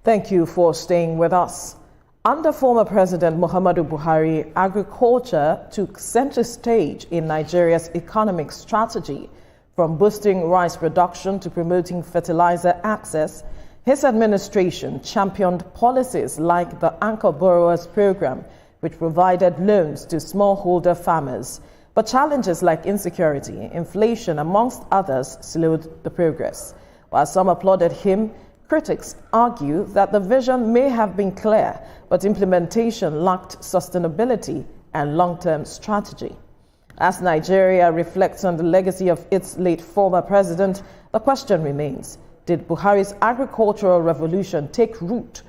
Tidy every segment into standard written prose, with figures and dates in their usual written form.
Thank you for staying with us. Under former President Muhammadu Buhari, agriculture took center stage in Nigeria's economic strategy. From boosting rice production to promoting fertilizer access, his administration championed policies like the Anchor Borrowers Program, which provided loans to smallholder farmers. But challenges like insecurity, inflation, amongst others, slowed the progress. While some applauded him, critics argue that the vision may have been clear, but implementation lacked sustainability and long-term strategy. As Nigeria reflects on the legacy of its late former president, the question remains, did Buhari's agricultural revolution take root,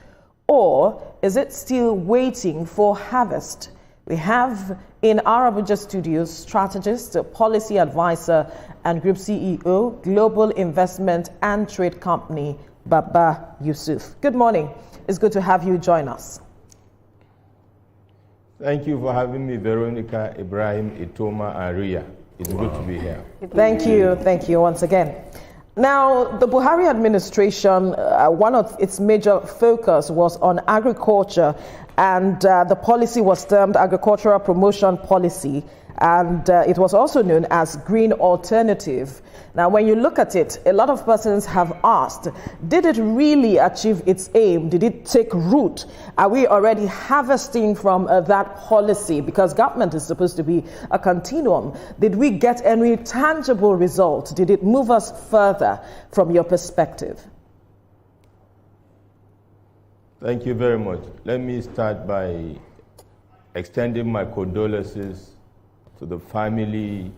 or is it still waiting for harvest? We have in our Abuja studios strategist, policy advisor, and group CEO, Global Investment and Trade Company, Baba Yusuf. Good morning. It's good to have you join us. Thank you for having me, Veronica, Ibrahim, Itoma, and Ria. It's good to be here. Thank you. Thank you once again. Now, the Buhari administration, one of its major focus was on agriculture, and the policy was termed Agricultural Promotion Policy, and it was also known as Green Alternative. Now, when you look at it, a lot of persons have asked, did it really achieve its aim? Did it take root? Are we already harvesting from that policy? Because government is supposed to be a continuum. Did we get any tangible result? Did it move us further from your perspective? Thank you very much. Let me start by extending my condolences to the family,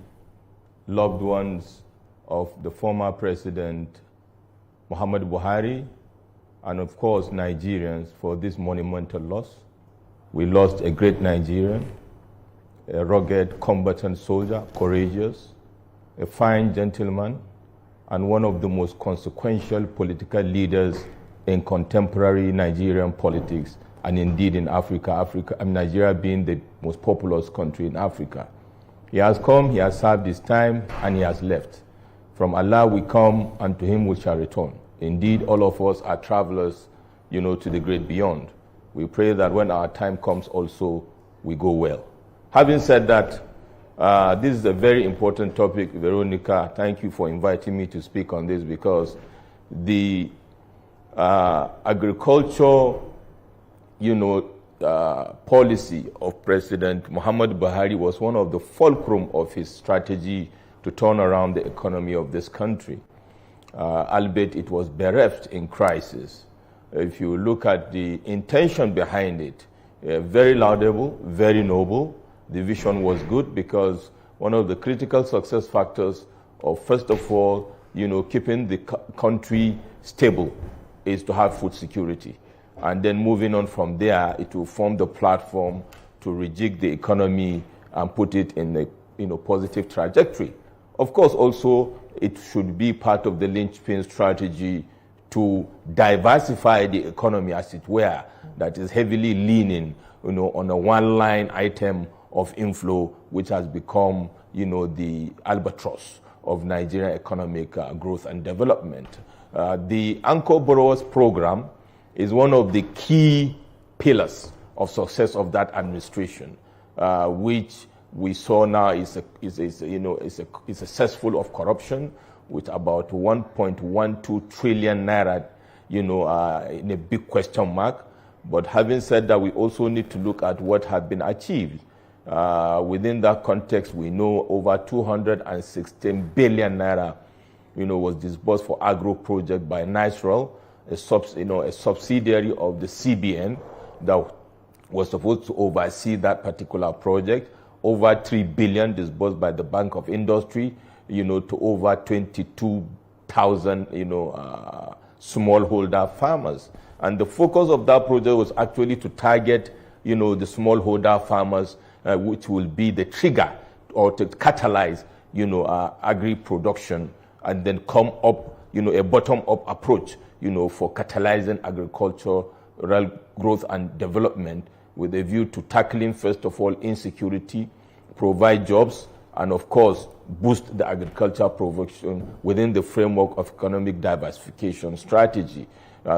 loved ones of the former president, Muhammadu Buhari, and of course, Nigerians for this monumental loss. We lost a great Nigerian, a rugged combatant soldier, courageous, a fine gentleman, and one of the most consequential political leaders in contemporary Nigerian politics, and indeed in Africa, Nigeria being the most populous country in Africa. He has come, he has served his time, and he has left. From Allah we come, and to him we shall return. Indeed, all of us are travelers, to the great beyond. We pray that when our time comes also, we go well. Having said that, this is a very important topic. Veronica, thank you for inviting me to speak on this, because the agriculture, policy of President Muhammadu Buhari was one of the fulcrum of his strategy to turn around the economy of this country, albeit it was bereft in crisis. If you look at the intention behind it, very laudable, very noble. The vision was good, because one of the critical success factors of, first of all, keeping the country stable is to have food security. And then moving on from there, it will form the platform to rejig the economy and put it in a positive trajectory. Of course, also, it should be part of the linchpin strategy to diversify the economy, as it were, that is heavily leaning, on a one-line item of inflow, which has become, the albatross of Nigerian economic growth and development. The Anchor Borrowers Program is one of the key pillars of success of that administration, which we saw now is cesspool of corruption, with about 1.12 trillion naira, in a big question mark. But having said that, we also need to look at what had been achieved. Within that context, we know over 216 billion naira, was disbursed for agro project by Niceral, a subsidiary of the CBN that was supposed to oversee that particular project. Over 3 billion disbursed by the Bank of Industry, to over 22,000, smallholder farmers. And the focus of that project was actually to target, the smallholder farmers, which will be the trigger or to catalyze, agri-production, and then come up, a bottom-up approach, for catalyzing agricultural growth and development, with a view to tackling, first of all, insecurity, provide jobs, and of course, boost the agricultural production within the framework of economic diversification strategy.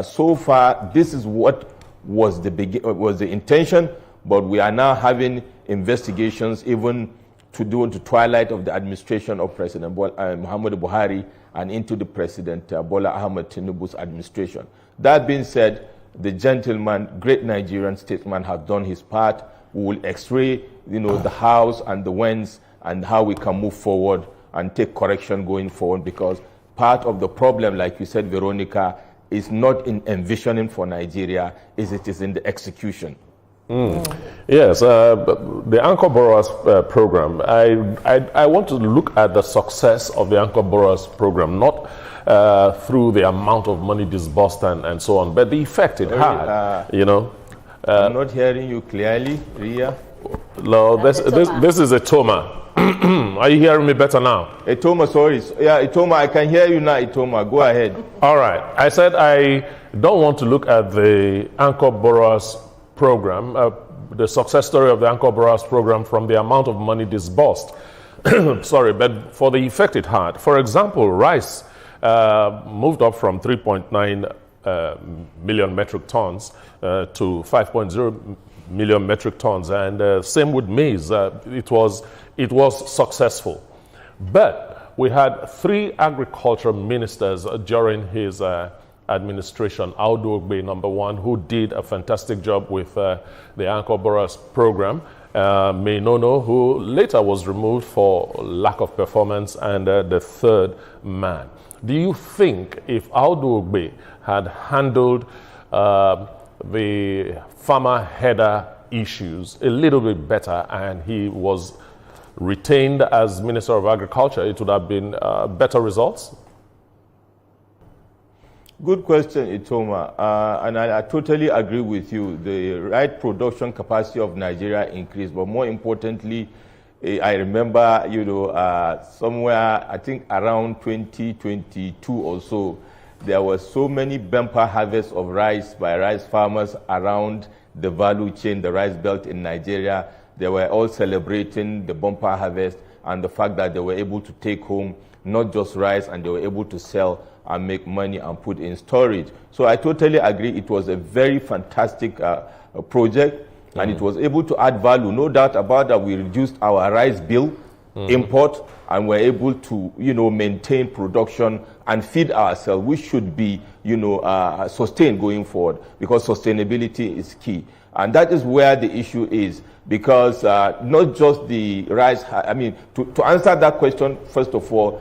So far, this is what was the intention, but we are now having investigations even to do into twilight of the administration of President Muhammadu Buhari and into the President Bola Ahmed Tinubu's administration. That being said, the gentleman, great Nigerian statesman, has done his part. We will x-ray, the hows and the whens and how we can move forward and take correction going forward, because part of the problem, like you said, Veronica, is not in envisioning for Nigeria, it is in the execution. Yes, the Anchor Borrowers program, I want to look at the success of the Anchor Borrowers program, not through the amount of money disbursed and so on, but the effect it had, I'm not hearing you clearly, Ria. No, this is a Toma. Are you hearing me better now? Itoma, sorry. Yeah, Itoma, I can hear you now, Itoma. Go ahead. All right. I said I don't want to look at the Anchor Borrowers program, the success story of the Anchor Borrowers program from the amount of money disbursed. Sorry, but for the effect it had. For example, rice moved up from 3.9 million metric tons to 5.0 million metric tons, and same with maize. It was successful. But we had 3 agriculture ministers during his administration. Audu Ogbe, number 1, who did a fantastic job with the Anchor Borrowers program. May Nono, who later was removed for lack of performance, and the 3rd man. Do you think if Audu Ogbe had handled the farmer header issues a little bit better and he was retained as Minister of Agriculture, it would have been better results? Good question, Itoma. And I totally agree with you. The right production capacity of Nigeria increased, but more importantly, I remember, somewhere, I think around 2022 or so, there were so many bumper harvests of rice by rice farmers around the value chain, the rice belt in Nigeria. They were all celebrating the bumper harvest and the fact that they were able to take home not just rice, and they were able to sell and make money and put in storage. So I totally agree. It was a very fantastic project, and it was able to add value. No doubt about that. We reduced our rice bill, import, and we're able to, maintain production and feed ourselves, which should be, sustained going forward, because sustainability is key. And that is where the issue is, because not just the rice, to answer that question, first of all,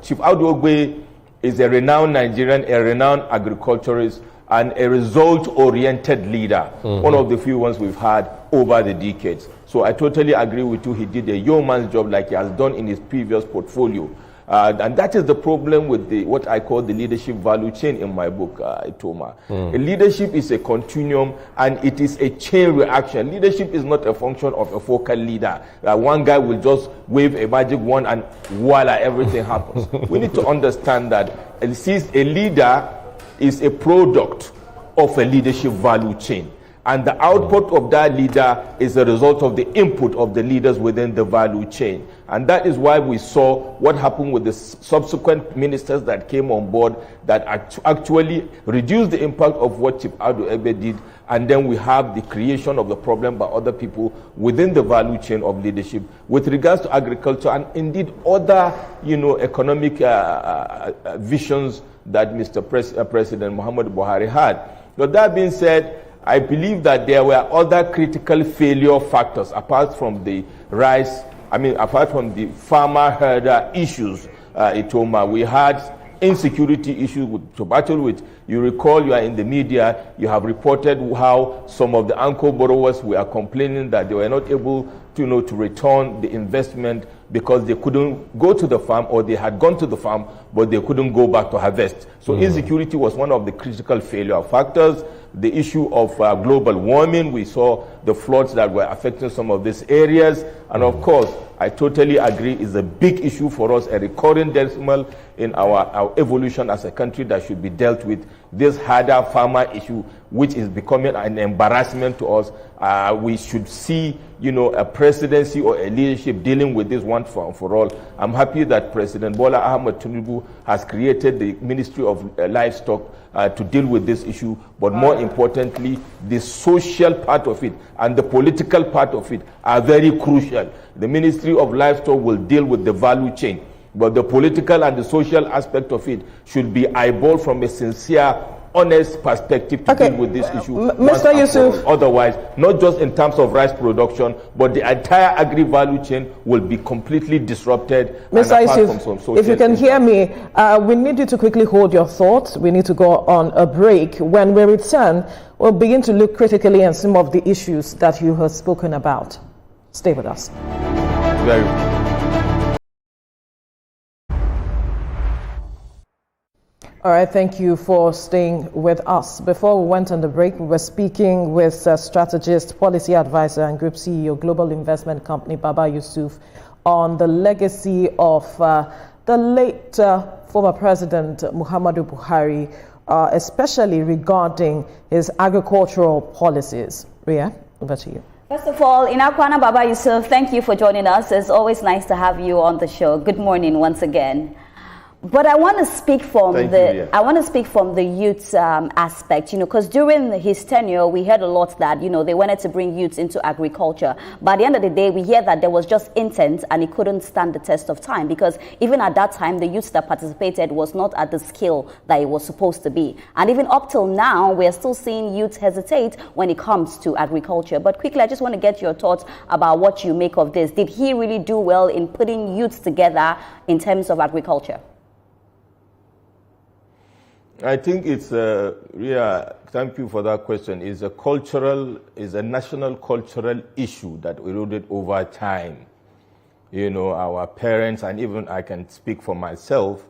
Chief Audu Ogbe is a renowned Nigerian, a renowned agriculturist, and a result-oriented leader, one of the few ones we've had over the decades. So I totally agree with you. He did a yeoman's job like he has done in his previous portfolio. And that is the problem with what I call the leadership value chain in my book, Itoma. Leadership is a continuum, and it is a chain reaction. Leadership is not a function of a focal leader. One guy will just wave a magic wand and voila, everything happens. We need to understand that a leader is a product of a leadership value chain. And the output of that leader is a result of the input of the leaders within the value chain. And that is why we saw what happened with the subsequent ministers that came on board that actually reduced the impact of what Chief Audu Ogbe did. And then we have the creation of the problem by other people within the value chain of leadership with regards to agriculture and indeed other, economic visions that Mr. President Muhammadu Buhari had. But that being said, I believe that there were other critical failure factors apart from the apart from the farmer herder issues, Itoma. We had insecurity issues to battle with. You recall, you are in the media, you have reported how some of the Anchor borrowers were complaining that they were not able to return the investment because they couldn't go to the farm, or they had gone to the farm, but they couldn't go back to harvest. So insecurity was one of the critical failure factors. The issue of global warming, we saw the floods that were affecting some of these areas. And of course, I totally agree, is a big issue for us, a recurring decimal in our evolution as a country that should be dealt with. This harder farmer issue, which is becoming an embarrassment to us. We should see, a presidency or a leadership dealing with this once for all. I'm happy that President Bola Ahmed Tinubu has created the Ministry of Livestock to deal with this issue, but more importantly, the social part of it and the political part of it are very crucial. The Ministry of Livestock will deal with the value chain, but the political and the social aspect of it should be eyeballed from a sincere, honest perspective to deal with this issue. Mr. Yusuf. Otherwise, not just in terms of rice production, but the entire agri-value chain will be completely disrupted. Mr. Yusuf, if you can hear me, we need you to quickly hold your thoughts. We need to go on a break. When we return, we'll begin to look critically at some of the issues that you have spoken about. Stay with us. Very good. All right, thank you for staying with us. Before we went on the break, we were speaking with strategist, policy advisor, and group CEO, global investment company, Baba Yusuf, on the legacy of the late former president, Muhammadu Buhari, especially regarding his agricultural policies. Ria, over to you. First of all, Inakwana Baba Yusuf, thank you for joining us. It's always nice to have you on the show. Good morning once again. But I want to speak from the youth aspect, because during his tenure, we heard a lot that, they wanted to bring youths into agriculture. But at the end of the day, we hear that there was just intent and it couldn't stand the test of time, because even at that time, the youths that participated was not at the skill that it was supposed to be. And even up till now, we're still seeing youth hesitate when it comes to agriculture. But quickly, I just want to get your thoughts about what you make of this. Did he really do well in putting youths together in terms of agriculture? I think it's thank you for that question. It's a national cultural issue that eroded over time. Our parents, and even I can speak for myself,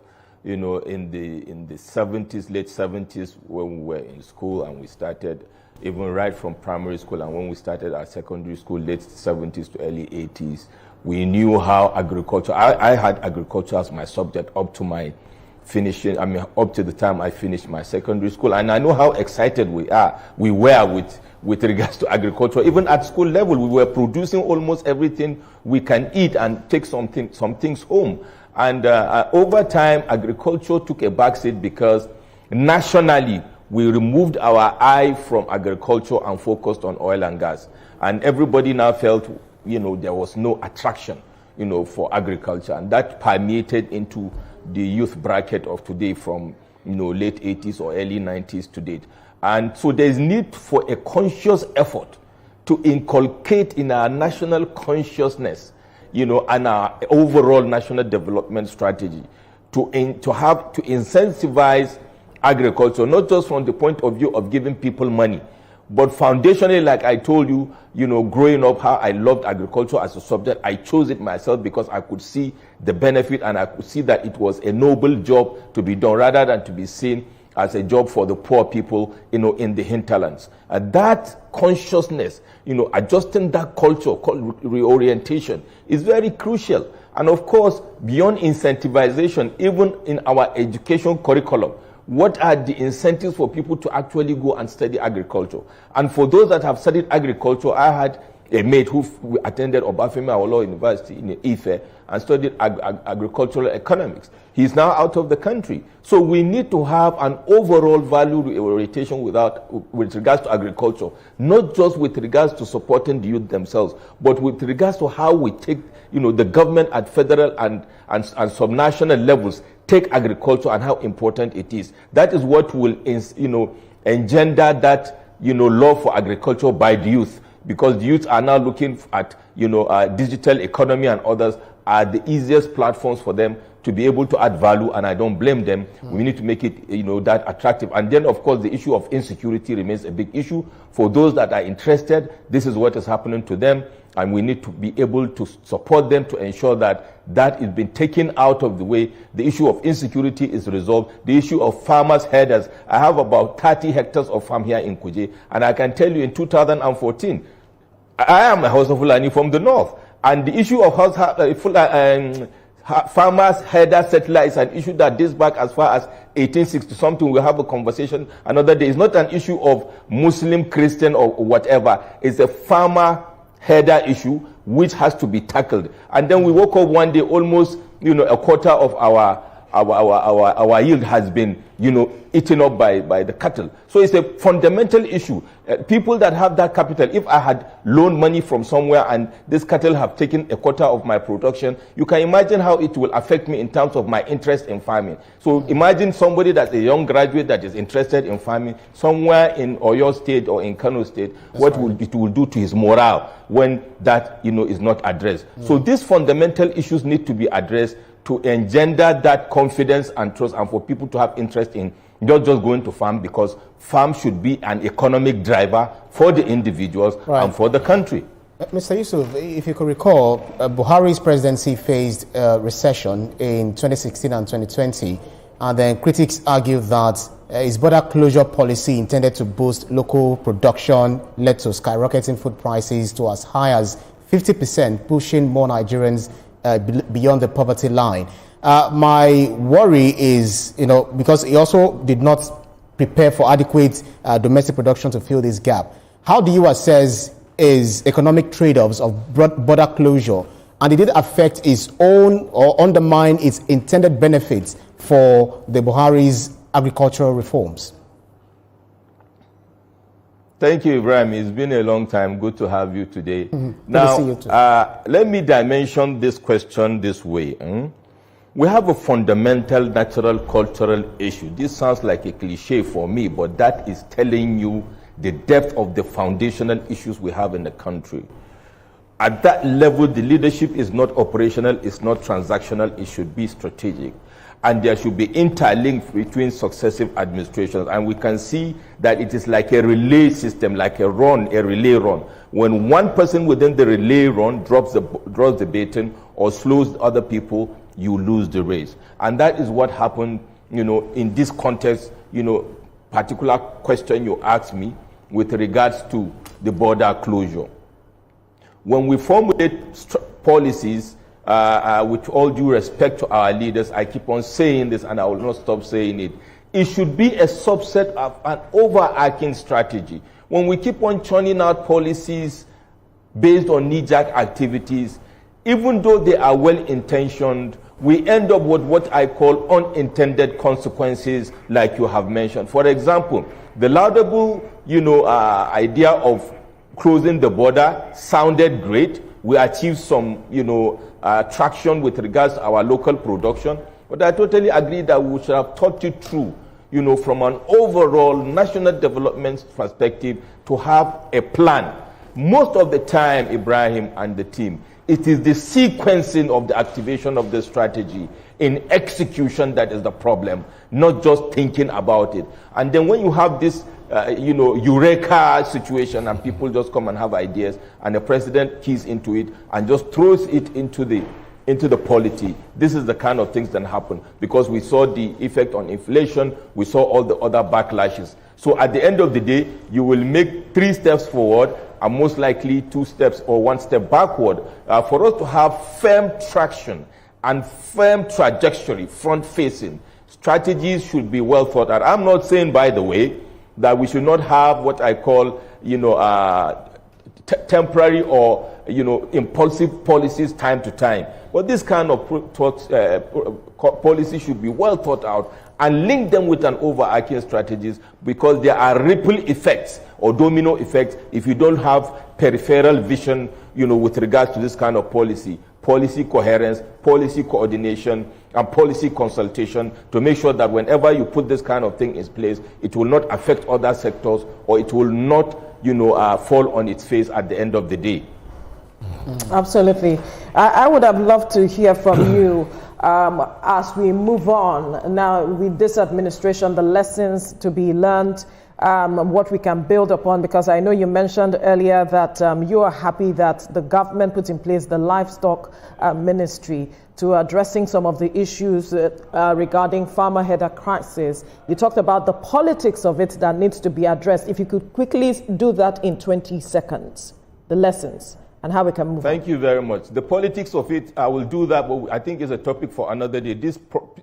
in the 70s, late 70s, when we were in school and we started, even right from primary school, and when we started our secondary school, late 70s to early 80s, we knew how agriculture, I had agriculture as my subject up to my up to the time I finished my secondary school, and I know how excited we were with regards to agriculture. Even at school level, we were producing almost everything we can eat and take some things home. And over time, agriculture took a backseat because nationally, we removed our eye from agriculture and focused on oil and gas. And everybody now felt, there was no attraction, for agriculture, and that permeated into the youth bracket of today from late 80s or early 90s to date. And so there's need for a conscious effort to inculcate in our national consciousness, and our overall national development strategy to incentivize agriculture, not just from the point of view of giving people money, but foundationally, like I told you, growing up, how I loved agriculture as a subject. I chose it myself because I could see the benefit, and I could see that it was a noble job to be done rather than to be seen as a job for the poor people, in the hinterlands. That consciousness, adjusting that culture, called reorientation, is very crucial. And of course, beyond incentivization, even in our education curriculum, what are the incentives for people to actually go and study agriculture? And for those that have studied agriculture, I had a mate who attended Obafemi Awolowo University in Ife and studied agricultural economics. He's now out of the country. So we need to have an overall value orientation with regards to agriculture, not just with regards to supporting the youth themselves, but with regards to how we take, the government at federal and subnational levels take agriculture and how important it is. That is what will, engender that, love for agriculture by the youth, because the youth are now looking at, digital economy and others are the easiest platforms for them to be able to add value, and I don't blame them. We need to make it, that attractive. And then, of course, the issue of insecurity remains a big issue. For those that are interested, this is what is happening to them, and we need to be able to support them to ensure that that is being taken out of the way. The issue of insecurity is resolved. The issue of farmers' headers. I have about 30 hectares of farm here in Kuje, and I can tell you in 2014, I am a Hausa Fulani from the north, and the issue of farmers' header settler is an issue that dates back as far as 1860 something. We'll have a conversation another day. It's not an issue of Muslim, Christian, or whatever. It's a farmer header issue which has to be tackled. And then we woke up one day, almost a quarter of our yield has been eaten up by the cattle. So it's a fundamental issue. People that have that capital, if I had loaned money from somewhere and this cattle have taken a quarter of my production, you can imagine how it will affect me in terms of my interest in farming. So imagine somebody that's a young graduate that is interested in farming somewhere in Oyo State or in Kano State, it will do to his morale when that is not addressed. So these fundamental issues need to be addressed to engender that confidence and trust, and for people to have interest in not just going to farm, because farm should be an economic driver for the individuals and for the country. Mr. Yusuf, if you could recall, Buhari's presidency faced recession in 2016 and 2020, and then critics argued that his border closure policy intended to boost local production led to skyrocketing food prices to as high as 50%, pushing more Nigerians beyond the poverty line. My worry is, because he also did not prepare for adequate domestic production to fill this gap. How do you assess his economic trade-offs of border closure, and did it affect his own or undermine its intended benefits for the Buhari's agricultural reforms? Thank you, Ibrahim. It's been a long time. Good to have you today. Now, good to see you too. Let me dimension this question this way. We have a fundamental natural cultural issue. This sounds like a cliche for me, but that is telling you the depth of the foundational issues we have in the country. At that level, the leadership is not operational, it's not transactional, it should be strategic. And there should be interlinks between successive administrations. And we can see that it is like a relay system, like a relay run. When one person within the relay run draws the baton or slows other people, you lose the race. And that is what happened, in this context, particular question you asked me with regards to the border closure. When we formulate policies, with all due respect to our leaders, I keep on saying this and I will not stop saying it. It should be a subset of an overarching strategy. When we keep on churning out policies based on knee-jerk activities, even though they are well-intentioned, we end up with what I call unintended consequences, like you have mentioned. For example, the laudable, idea of closing the border sounded great. We achieved some, traction with regards to our local production. But I totally agree that we should have thought it through, from an overall national development perspective, to have a plan. Most of the time, Ibrahim and the team, it is the sequencing of the activation of the strategy in execution that is the problem, not just thinking about it. And then when you have this eureka situation and people just come and have ideas and the president keys into it and just throws it into the polity, this is the kind of things that happen, because we saw the effect on inflation, we saw all the other backlashes. So at the end of the day, you will make 3 steps forward and most likely 2 steps or 1 step backward. For us to have firm traction and firm trajectory, front-facing, strategies should be well thought out. I'm not saying, by the way, that we should not have what I call, temporary or, impulsive policies time to time. But this kind of policy should be well thought out and link them with an overarching strategies, because there are ripple effects or domino effects if you don't have peripheral vision, with regards to this kind of policy coherence, policy coordination, and policy consultation, to make sure that whenever you put this kind of thing in place, it will not affect other sectors, or it will not, fall on its face at the end of the day. Absolutely. I would have loved to hear from you as we move on now with this administration, the lessons to be learned, what we can build upon, because I know you mentioned earlier that you are happy that the government put in place the livestock ministry to addressing some of the issues regarding farmer header crisis. You talked about the politics of it that needs to be addressed. If you could quickly do that in 20 seconds, the lessons and how we can move Thank you very much. The politics of it, I will do that, but I think it's a topic for another day. This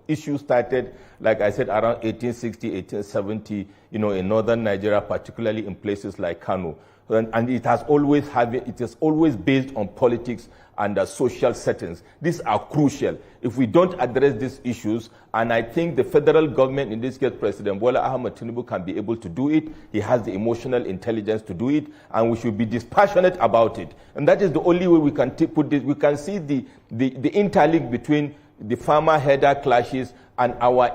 issue started, like I said, around 1860, 1870, in northern Nigeria, particularly in places like Kano. And it has always based on politics and social settings. These are crucial. If we don't address these issues, and I think the federal government, in this case President Bola Ahmed Tinubu, can be able to do it. He has the emotional intelligence to do it, and we should be dispassionate about it. And that is the only way we can put this. We can see the interlink between the farmer header clashes and our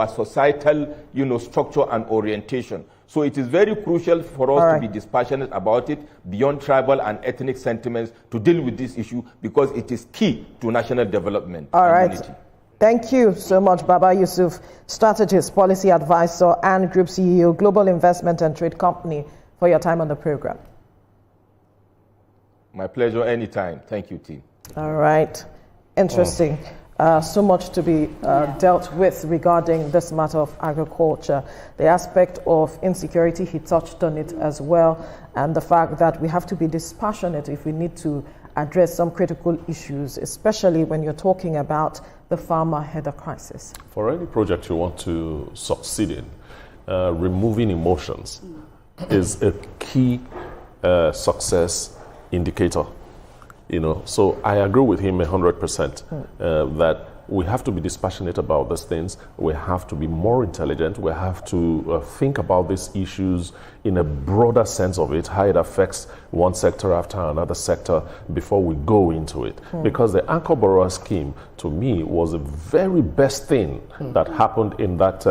societal, structure and orientation. So it is very crucial for us to be dispassionate about it, beyond tribal and ethnic sentiments, to deal with this issue, because it is key to national development. All right. Unity. Thank you so much, Baba Yusuf, strategist, policy advisor, and Group CEO, Global Investment and Trade Company, for your time on the program. My pleasure, anytime. Thank you, team. All right. Interesting. So much to be dealt with regarding this matter of agriculture. The aspect of insecurity, he touched on it as well, and the fact that we have to be dispassionate if we need to address some critical issues, especially when you're talking about the farmer header crisis. For any project you want to succeed in, removing emotions is a key success indicator. So I agree with him 100% that we have to be dispassionate about these things. We have to be more intelligent. We have to think about these issues in a broader sense of it, how it affects one sector after another sector before we go into it. Because the anchor borrower scheme, to me, was the very best thing that happened in that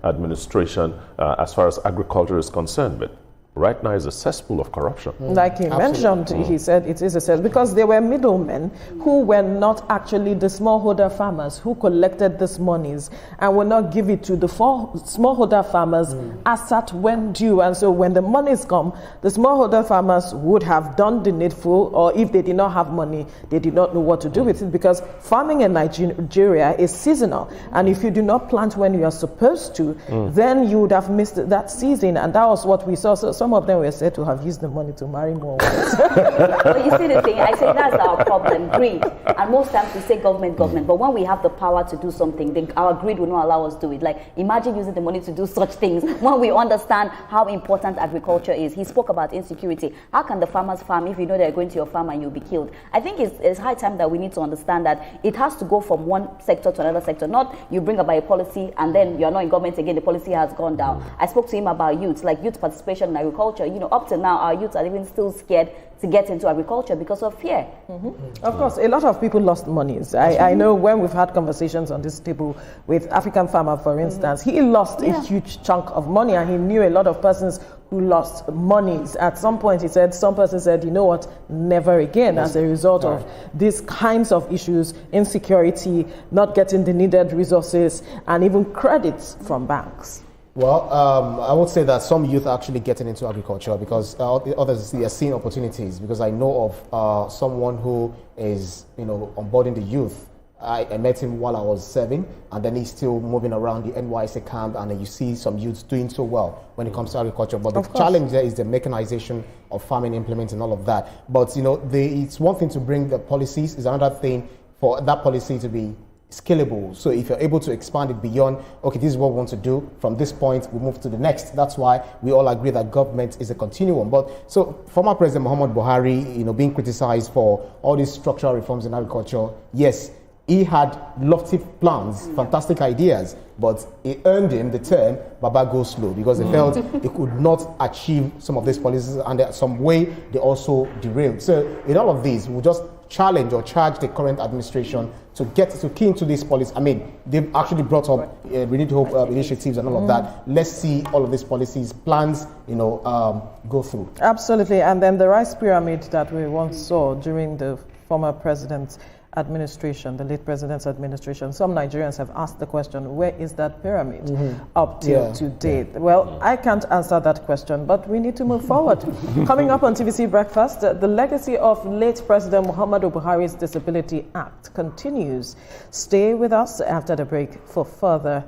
administration as far as agriculture is concerned. But right now is a cesspool of corruption. Like he mentioned, he said it is a cesspool because there were middlemen who were not actually the smallholder farmers who collected these monies and will not give it to the smallholder farmers as at when due. And so when the monies come, the smallholder farmers would have done the needful, or if they did not have money, they did not know what to do with it, because farming in Nigeria is seasonal. And if you do not plant when you are supposed to, then you would have missed that season. And that was what we saw. So some of them were said to have used the money to marry more wives. But you see the thing, I say that's our problem, greed. And most times we say government, but when we have the power to do something, our greed will not allow us to do it. Like, imagine using the money to do such things when we understand how important agriculture is. He spoke about insecurity. How can the farmers farm if you know they're going to your farm and you'll be killed? I think it's high time that we need to understand that it has to go from one sector to another sector, not you bring about a policy and then you're not in government again, the policy has gone down. I spoke to him about youth, like youth participation in agriculture. Up to now, our youth are even still scared to get into agriculture because of fear. Of course, a lot of people lost monies. I know when we've had conversations on this table with African Farmer, for instance, he lost a huge chunk of money, and he knew a lot of persons who lost monies. At some point, he said, some person said, you know what, never again, as a result of these kinds of issues, insecurity, not getting the needed resources, and even credits from banks. Well, I would say that some youth are actually getting into agriculture because others are seeing opportunities. Because I know of someone who is, onboarding the youth. I met him while I was serving, and then he's still moving around the NYC camp, and then you see some youths doing so well when it comes to agriculture. But the challenge there is the mechanization of farming implements and all of that. But, it's one thing to bring the policies, it's another thing for that policy to be scalable. So if you're able to expand it beyond, okay, this is what we want to do, from this point we move to the next. That's why we all agree that government is a continuum. But so former President Muhammad Buhari, being criticized for all these structural reforms in agriculture, yes, he had lofty plans, fantastic ideas, but it earned him the term Baba Go Slow, because they felt he could not achieve some of these policies, and in some way they also derailed. So in all of these, we just challenge or charge the current administration to get to key into this policy. I mean, they've actually brought up we need to hope initiatives and all of that. Let's see all of these policies, plans, go through. Absolutely. And then the rice pyramid that we once saw during the former president's administration, the late president's administration, some Nigerians have asked the question, where is that pyramid up till today? Well, I can't answer that question, but we need to move forward. Coming up on TVC Breakfast, the legacy of late President Muhammadu Buhari's Disability Act continues. Stay with us after the break for further